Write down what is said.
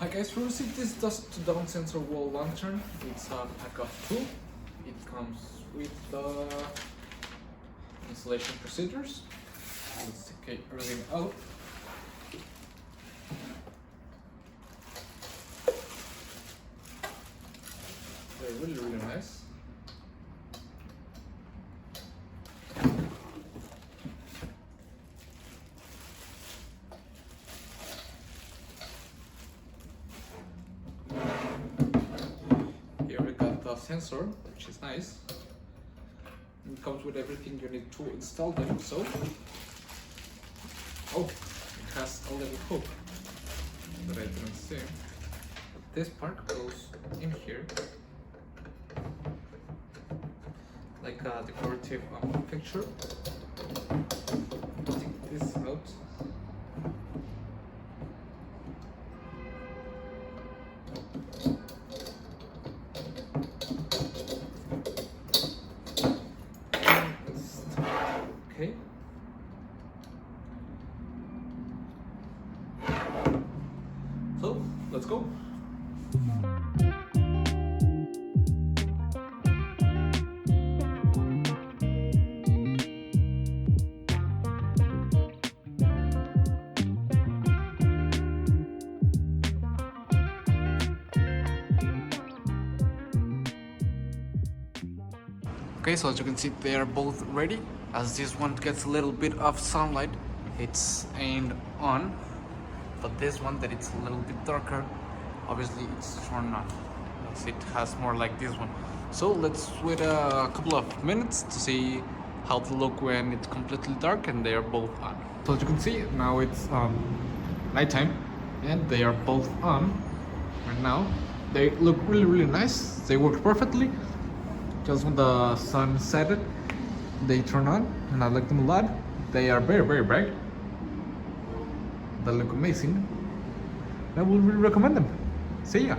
Hi guys, we received this dusk to dawn sensor wall lantern. It's a pack of 2. It comes with the installation procedures. Let's take everything out. They're really nice. Sensor, which is nice. It comes with everything you need to install them. So, oh, it has a little hook that I didn't see. This part goes in here, like a decorative fixture. Take this out. Okay. So, let's go. Okay, so as you can see, they are both ready. As this one gets a little bit of sunlight, it's aimed on, but this one that it's a little bit darker, obviously it's turned on, as it has more like this one. So let's wait a couple of minutes to see how they look when it's completely dark and they are both on. So as you can see, now it's nighttime and they are both on right now. They look really nice. They work perfectly. Just when the sun set it, they turn on, and I like them a lot. They are very bright. They look amazing. I will really recommend them. See ya.